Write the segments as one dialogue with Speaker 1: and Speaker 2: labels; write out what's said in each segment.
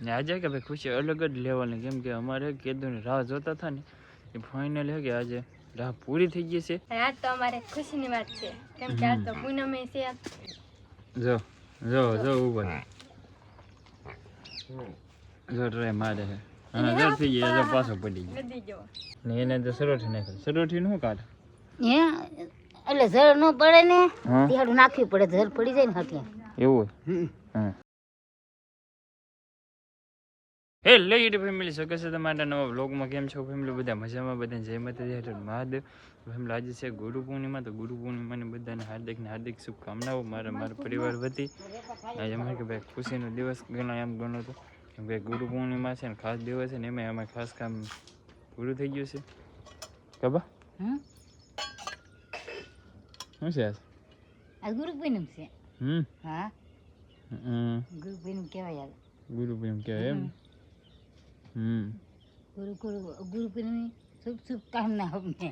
Speaker 1: ને આજે કે ભાઈ ખુશી અલગ જ લેવલની, કેમ કે અમારે કેદુની રાહ જોતા હતા ને એ ફાઇનલ હે કે આજે રાહ પૂરી થઈ ગઈ છે.
Speaker 2: આજ તો અમારે ખુશીની વાત છે, કેમ કે આજ તો પૂનમે છે.
Speaker 1: જો જો જો ઉપર જો ટ્રાય મારે છે. હા જો થઈ ગઈ, જો પાછો પડી ગયો ને એને તો સરોઠી નાખી. સરોઠી નું કાઢ
Speaker 3: હે એટલે ઝર નો પડે ને ત્યારે નાખવી પડે, ઝર પડી જાય ને હાથે
Speaker 1: એવું. હા હેલો યુટ્યુબ ફેમિલી, સ્વાગત છે તમારા નવા વ્લોગમાં. કેમ છો ફેમિલી? બધા મજામાં? બધા જય માતાજી, મહાદેવ. ફેમિલી આજે છે ગુરુ પૂર્ણિમા, તો ગુરુ પૂર્ણિમાની બધાને હાર્દિક શુભકામનાઓ મારા પરિવાર વતી. આજે અમારે કે ભાઈ ખુશીનો દિવસ ગણાય એમ ગણો તો ભાઈ ગુરુ પૂર્ણિમા છે ને ખાસ દિવસ છે ને, એમાં અમારે ખાસ કામ પૂરું થઈ ગયું છે. ખબર શું છે
Speaker 3: આ ગુરુ પૂનમ છે. હા ગુરુ પૂનમ કહેવાય.
Speaker 1: ગુરુ પૂનમ કહેવાય એમ.
Speaker 3: ગુરુ પૂનમ શુભકામના અમને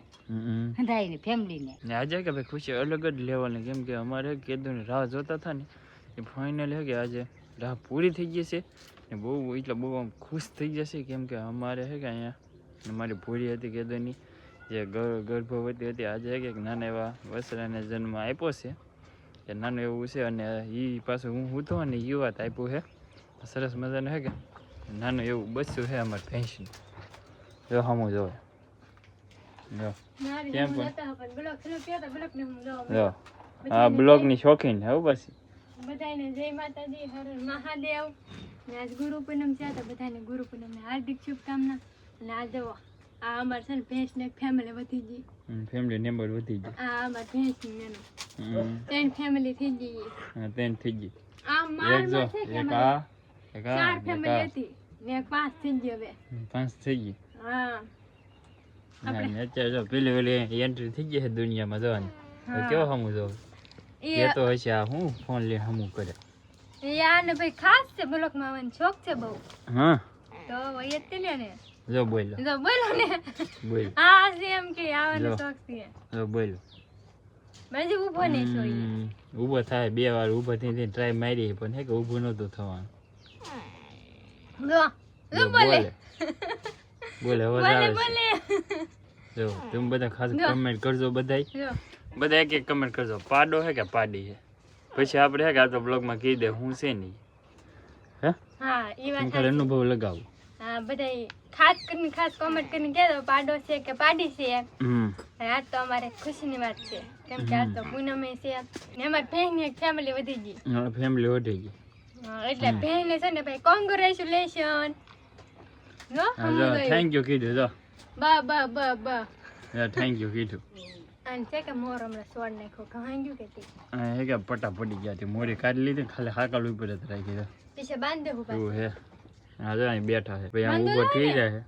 Speaker 3: બધાને ફેમિલીને.
Speaker 1: ને આજે કે ભાઈ ખુશી અલગ જ લેવલની, કેમ કે અમારે કેદુની રાહ જોતા હતા ને એ ફાઇનલ હે કે આજે રાહ પૂરી થઈ ગઈ છે. ને બહુ એટલે બહુ આમ ખુશ થઈ જશે, કેમ કે અમારે છે કે અહીંયા અમારી ભૂરી હતી કેદુની જે ગર્ભવતી હતી. આજે કે નાના એવા વસરાને જન્મ આપ્યો છે, કે નાનું એવું છે. અને એ પાછું હું તો ને એ વાત આપ્યું છે સરસ મજાનું છે કે નાનું એવું બચ્ચું છે અમારે ભેંસનું. જો હમું જોવે કેમ પણ હા બ્લોગ ની શોખીન હે પછી
Speaker 2: બધાને જય માતાજી, હર હર મહાદેવ. આજ ગુરુ પૂનમ છે તો બધાને ગુરુ પૂનમની હાર્દિક શુભકામના. અને આ જુઓ આ અમાર છે ને ભેંસ ને ફેમિલી વધી ગઈ,
Speaker 1: ફેમિલી મેમ્બર વધી ગઈ.
Speaker 2: આ અમાર ભેંસ ની ત્રણ ફેમિલી થઈ ગઈ.
Speaker 1: હા ત્રણ થઈ ગઈ.
Speaker 2: આ માર માં છે કે ચાર ફેમિલી હતી ને પાંચ થઈ ગઈ. હવે
Speaker 1: પાંચ થઈ ગઈ.
Speaker 2: હા
Speaker 1: અત્યારે જો પેલી એન્ટ્રી થઈ ગઈ છે દુનિયામાં જવાની. કેવો હમું જોવે એ તો હશે. આ હું ફોન લઈને હમું કરે
Speaker 2: યાર ને ભાઈ ખાસ છે. બ્લોક માં આવવાનો શોખ છે બહુ.
Speaker 1: હા
Speaker 2: તો વયે તે લે ને
Speaker 1: જો બોલો
Speaker 2: તો બોલો ને
Speaker 1: બોલ.
Speaker 2: હા છે એમ કે આવવાનો શોખ છે.
Speaker 1: જો બોલો
Speaker 2: બાજુ ઊભો નહીં જોઈએ.
Speaker 1: ઊભો થાય બે વાર ઊભો થઈને ટ્રાય મારી પણ હે કે ઊભું નહોતું થવાનું.
Speaker 2: જો બોલે
Speaker 1: બોલે બોલે બોલે. જો તમે બધા ખાસ કમેન્ટ કરજો. બધા એક એક કમેન્ટ કરજો. પાડો હે કે પાડી હે, પછી આપણે હે કે આ તો બ્લોગમાં કહી દે હું છે નહીં. હે
Speaker 2: હા એ વાત
Speaker 1: ખાલી અનુભવ લગાવો.
Speaker 2: હા બધા ખાસ કોમેન્ટ કરીને કહેજો પાડો છે કે પાડી છે. આજ તો અમારે ખુશીની વાત છે, કેમ કે આજ તો પૂનમે છે ને અમારી બહેનની એક ફેમિલી વધી ગઈ.
Speaker 1: ફેમિલી વધી ગઈ
Speaker 2: એટલે બહેને છે ને ભાઈ કોંગ્રેચ્યુલેશન.
Speaker 1: થેન્ક યુ કીધું. જો
Speaker 2: બા
Speaker 1: થેન્ક યુ કીધું.
Speaker 2: અને છે કે મોર હમણાં સોડ નાખ્યો કહાંગ્યું કે
Speaker 1: હે કે પટા પડી ગયા હતી. મોરી કાઢી લીધી, ખાલી હાકલ ઉપર જ રાખી દે.
Speaker 2: પીછે બાંધ દેવું
Speaker 1: એવું હે. હા જો અહીં બેઠા છે ભાઈ, આમ ઊભો થઈ જાય.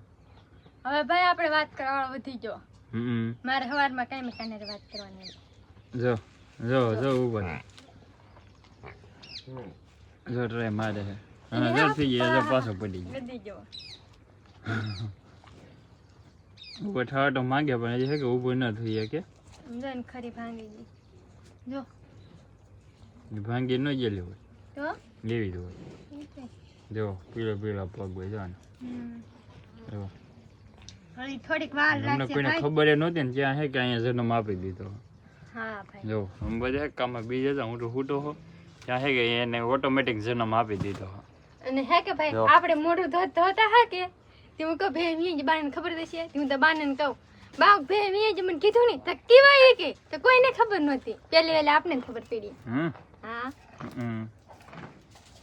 Speaker 2: હવે ભાઈ આપણે વાત કરવાનો વધી ગયો. મારે સવારમાં કાંઈ કાને વાત કરવાની.
Speaker 1: જો જો જો ઊભો જો ટ્રાય મારે છે. હા જો થઈ ગઈ, જો પાછો પડી ગયો.
Speaker 2: વધી ગયો
Speaker 1: ઊભો થવા તો માંગે પણ હજી છે કે ઊભો ન થઈ શકે.
Speaker 2: જો ને ખરી ભાંગી ગઈ. જો
Speaker 1: ભાંગી ન ગયેલી હોય
Speaker 2: તો
Speaker 1: લેવી જ હોય. જો પીળો પીળો પગ હોય. જો જો
Speaker 2: થોડીક વાર લાગશે.
Speaker 1: કોઈને ખબર નહોતી ને ત્યાં હે કે અહીંયા જન્મ આપી દીધો.
Speaker 2: હા ભાઈ
Speaker 1: જો હું બધા કામમાં બીજા હતા, હું તો હૂટો હો ત્યાં હે કે એને ઓટોમેટિક જન્મ આપી દીધો.
Speaker 2: અને હે કે ભાઈ આપણે મોઢું ધોતા હા કે હું કહું ભે વી બાને ખબર દેશે. હું તો બાને કહું બા ભે વી મને કીધું નહીં તો કેવાય કે તો કોઈને ખબર નહોતી. પહેલી વેલે આપને ખબર પડી. હા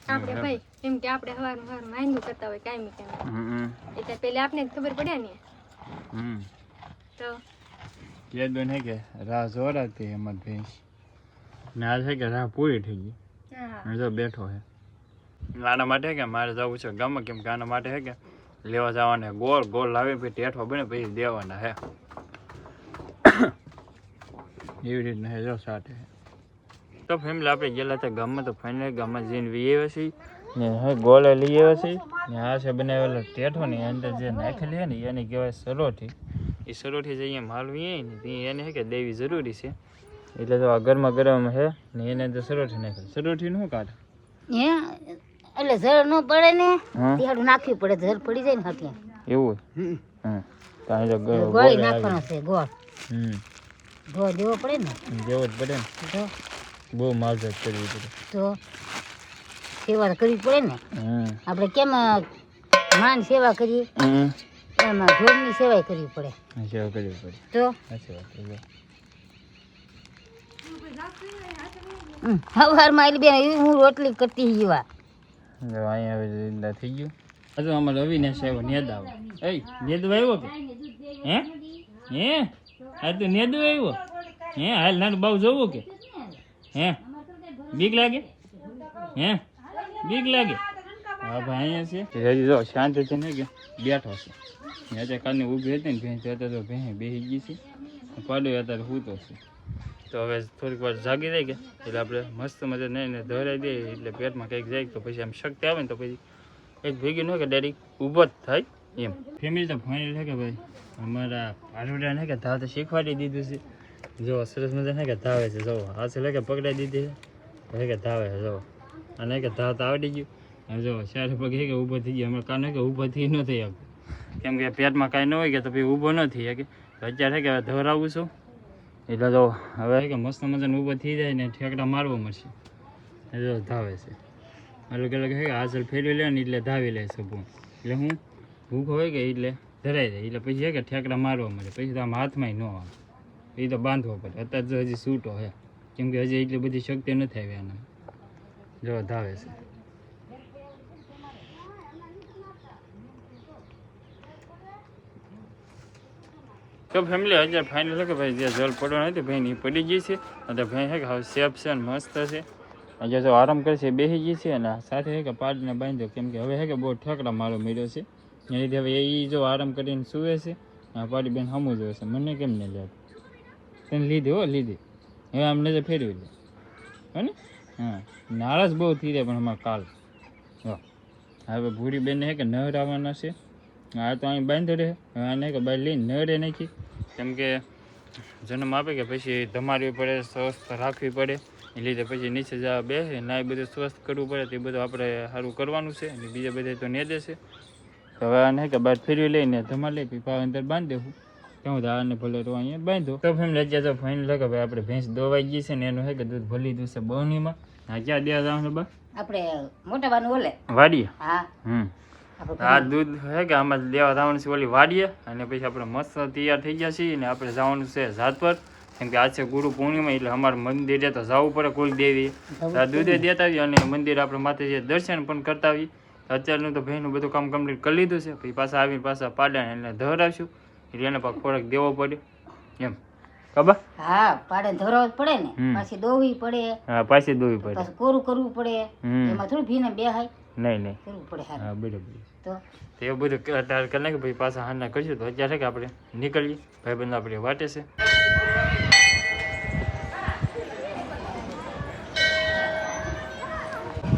Speaker 2: આપણે ભાઈ એમ કે આપણે હવારમાં વાંગું કરતા હોય કાયમી એટલે પેલે આપને ખબર પડે ને. તો
Speaker 1: કેદો ને કે રાહ જોરાતી અમાર ભેંસ ને આ છે કે રાહ પૂરી થઈ ગઈ. જો બેઠો હે આના માટે કે મારે જવું છે ગામમાં, કેમ કે આના માટે હે કે લેવા જવાના ગોળ ગોળ લાવી પછી ટેઠો બને પછી દેવાના હે. એવી રીતના હે. જો સાથે તો ફેમિલી આપણે ગયેલા હતા ગામમાં, તો ફાઇનલી ગામમાં જઈને વી આવ્યા છીએ ને હે ગોળે લઈ આવ્યા છીએ ને આ છે બનાવેલો ટેઠો ની અંદર જે નાખેલી હે ને એને કહેવાય સરોઠી. એ સરોઠી જઈએ માલવી ને એને હે કે દેવી જરૂરી છે. એટલે તો આ ગરમા ગરમ હે ને એને અંદર સરોઠી નાખેલી. સરોઠી નું કાઢ
Speaker 3: હે એટલે ઝર ન પડે ને
Speaker 1: હા.
Speaker 3: તેડું નાખવી પડે, ઝર પડી જાય ને હાથે
Speaker 1: એવું હોય? હા તારે તો
Speaker 3: ગોળી નાખવાનો છે, ગોળ
Speaker 1: હમ
Speaker 3: ગોળ દેવો પડે ને.
Speaker 1: જેવો જ પડે ને,
Speaker 3: તો
Speaker 1: બહુ માવજત કરવી પડે.
Speaker 3: તો સેવા તો કરવી પડે ને. આપણે કેમ માન સેવા કરીએ એમાં ઢોરની સેવા કરવી પડે.
Speaker 1: સેવા કરવી પડે.
Speaker 3: તો
Speaker 1: સાચી વાત છે.
Speaker 3: સવારમાં આલી બેન એવી હું રોટલી કરતી જીવા.
Speaker 1: જો અહીંયા હવે રીતના થઈ ગયું. હજુ અમારે અવિનાશ આવ્યો નેદ આવે. એ નેદુ આવ્યો કે હે આ તું નેદુ આવ્યો હે? હાલ નાનું બાવ જોવું કે હે? બીક લાગે હે? બીક લાગે? હા ભાઈ અહીંયા છે હજી જો શાંતિ છે ને કે બેઠો છે. અત્યારે કાલની ઊભી હતી ને ભેંસ અત્યારે તો ભેંસ બેસી ગઈ છે, પાડો અત્યારે સૂતો છે. તો હવે થોડીક વાર જાગી જાય કે એટલે આપણે મસ્ત મજા નહીં ધરાઈ દઈએ એટલે પેટમાં કંઈક જાય તો પછી આમ શક્તિ આવે ને તો પછી એક ભેગી ન કે ડાયરેક્ટ ઊભો જ થાય એમ. ફેમિલી તો ફાઇનલ છે કે ભાઈ અમારા ભાડુડા ને કે ધાવ તો શીખવાડી દીધું છે. જો સરસ મજા ને કે ધાવે છે, જો હાથ લે કે પકડાઈ દીધી છે કે ધાવે છે, જો અને કે ધાવ તો આવડી ગયું. હવે જો ચારે પગે કે ઊભો થઈ ગયો. અમારે કાનો કે ઊભો થઈ ન થઈ શકતો કેમ કે પેટમાં કાંઈ ન હોય કે તો પછી ઊભો ન થઈ શકે. તો અત્યારે કે ધરાવું છું એટલે તો હવે કે મસ્ત મજાને ઊભો થઈ જાય ને ઠેકડા મારવો મળશે. જો ધાવે છે અલગ અલગ છે કે હાજર ફેરવી લે ને એટલે ધાવી લે છે ભૂ. એટલે હું ભૂખ હોય કે એટલે ધરાઈ જાય એટલે પછી કે ઠેકડા મારવા મળે. પછી તો આમ હાથમાં ન આવે, એ તો બાંધવો પડે. અત્યારે તો હજી છૂટો છે કેમ કે હજી એટલી બધી શક્તિ નથી આવી આને. જો ધાવે છે. તો ફેમિલી અત્યારે ફાઇનલ છે કે ભાઈ જે જલ પડવાનો હતી ભાઈ એ પડી ગઈ છે. અને ભાઈ છે કે હવે સેફ છે અને મસ્ત છે. આજે તો આરામ કરશે બેસી ગઈ છે અને સાથે છે કે પાડીને બાંધ્યો કેમ કે હવે છે કે બહુ ઠેકડા મારો મળ્યો છે. એ લીધે હવે એ જો આરામ કરીને સૂવે છે. આ પાડી બેન હમું જોવે છે. મને કેમ નહીં લે તને લીધી હો લીધી. હવે આમ નજર ફેરવી લે હે ને. હા નારાજ બહુ થઈ જાય પણ અમારે કાલ હવે ભૂરી બેનને છે કે નર આવવાના છે. આ તો અહીં બાંધો રહે. હવે આને કે બહાર લઈને નરે નાખી કેમ કે જન્મ આપે કે પછી ધમાડવી પડે, સ્વસ્થ રાખવી પડે. એ લીધે પછી નીચે જવા બેસે ના એ બધું સ્વસ્થ કરવું પડે. તે બધું આપણે સારું કરવાનું છે અને બીજા બધા તો ને દેશે. તો હવે આને કે બહાર ફેરવી લઈને ધમાડ લઈ પાવ અંદર બાંધી દેવું. કેવું તો આને ભલે તો અહીંયા બાંધો. તો ફેમિલી અત્યારે તો ફાઇનલ કે ભાઈ આપણે ભેંસ દોવાઈ ગઈ છે ને એનું છે કે દૂધ ભલી દીધું છે બહુનીમાં. હા ક્યાં દેવા જવાનું બા?
Speaker 3: આપણે મોટા બાનું ઓલે
Speaker 1: વાડીએ.
Speaker 3: હા
Speaker 1: આ દૂધ છે કે આમાં દેવા જવાનું છે ઓલી વાડીએ. અને પછી આપણે મસ્ત તૈયાર થઈ ગયા છીએ ને આપણે જવાનું છે ઝાડ પર કેમ કે આજ છે ગુરુ પૂર્ણિમા એટલે અમારે મંદિરે તો જવું પડે કુલ દેવી. દૂધે દેતા આવીએ અને મંદિર આપણે માતાજી દર્શન પણ કરતા આવીએ. અત્યારનું તો ભાઈનું બધું કામ કમ્પ્લીટ કરી લીધું છે. પછી પાછા આવીને પાછા પાડા એટલે ધરાવશું એટલે એને પાછો ખોરાક દેવો પડે એમ. ખબર?
Speaker 3: હા પાડે ધરવા પડે ને, પાછી દોવી પડે.
Speaker 1: હા પાછી દોવી પડે,
Speaker 3: પાછું કોરું કરવું પડે. એમાં થોડું ભીને બેહાય
Speaker 1: નહીં
Speaker 3: કરવું પડે.
Speaker 1: હા બરાબર.
Speaker 3: તો
Speaker 1: એવું બધું અત્યારે કરી નાખે પછી પાછા હાના કરીશું. તો અત્યારે કે આપણે નીકળીએ ભાઈબંધ આપણે વાટે છે.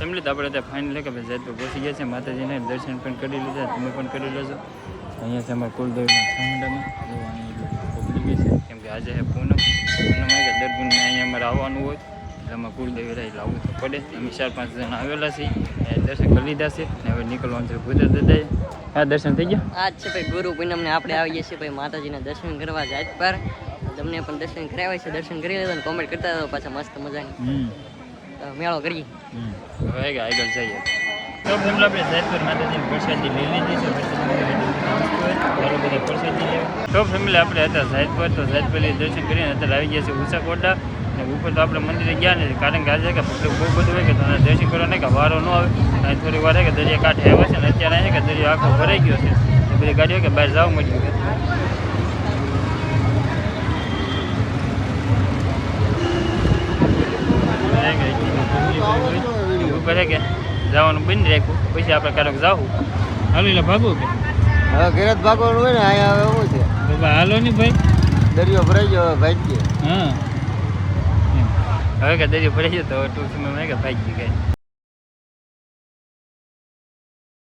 Speaker 1: તમને તો આપણે ત્યાં ફાઇનલ કે ભાઈ જયપુર પહોંચી ગયા છે. માતાજીને દર્શન પણ કરી લીધા, તમે પણ કરી લેજો. અહીંયા છે અમારા કુલદેવના છાંડામાં અહીંયા પબ્લિક છે કેમ કે આજે છે પૂનમ. પૂનમ કે દર પૂનમે અહીંયા અમારે આવવાનું હોય એટલે અમારે કુલદેવી રહે એટલે આવવું તો પડે. અમે 4-5 જણા આવેલા છીએ, દર્શન કરી લીધા છે ને હવે નીકળવાનું છે ભૂતર દાદાએ. હા દર્શન થઈ ગયા.
Speaker 4: આજ છે ભાઈ ગુરુ પૂનમને આપણે આવીએ છીએ ભાઈ માતાજીના દર્શન કરવા જાત પર. તમને પણ દર્શન કરાવ્યા છે, દર્શન કરી લેજો ને કોમેન્ટ કરતા રહો પાછા મસ્ત મજાની. તો મેળો કરીએ
Speaker 1: હવે કે આગળ જઈએ. તો ફેમિલી આપણે જાતપુર માતાજીની પ્રસાદી લઈ લીધી છે. તો ફેમિલી આપણે હતા જાતપુર, તો જાતપુર દર્શન કરીને અત્યારે આવી ગયા છે ઉંચાકોટા. અને ઉપર તો આપણે મંદિરે ગયા નથી કારણ કે આજે કે પબ્લિક બહુ બધું હોય કે તમને દર્શન કરવા નહીં કે વારો ન આવે. અને થોડી વાર કે દરિયા કાંઠે આવે છે ને અત્યારે છે કે દરિયો આખો ભરાઈ ગયો છે. તો બધી ગાડીઓ કે બહાર જવા મળ્યું કે ઉપર કે જવાનું બંધ રાખ્યું. પછી આપણે ક્યારેક જાવું હાલો એટલે ભાગવું કે
Speaker 5: હવે ઘરે જ ભાગવાનું હોય ને. અહીંયા હવે શું છે
Speaker 1: બાબા હાલો ને ભાઈ,
Speaker 5: દરિયો ભરાઈ ગયો હવે ભાગીએ.
Speaker 1: હા હવે કે દરિયો ભરાઈ ગયો તો ટૂંક સમયમાં કે ભાગી ગઈ.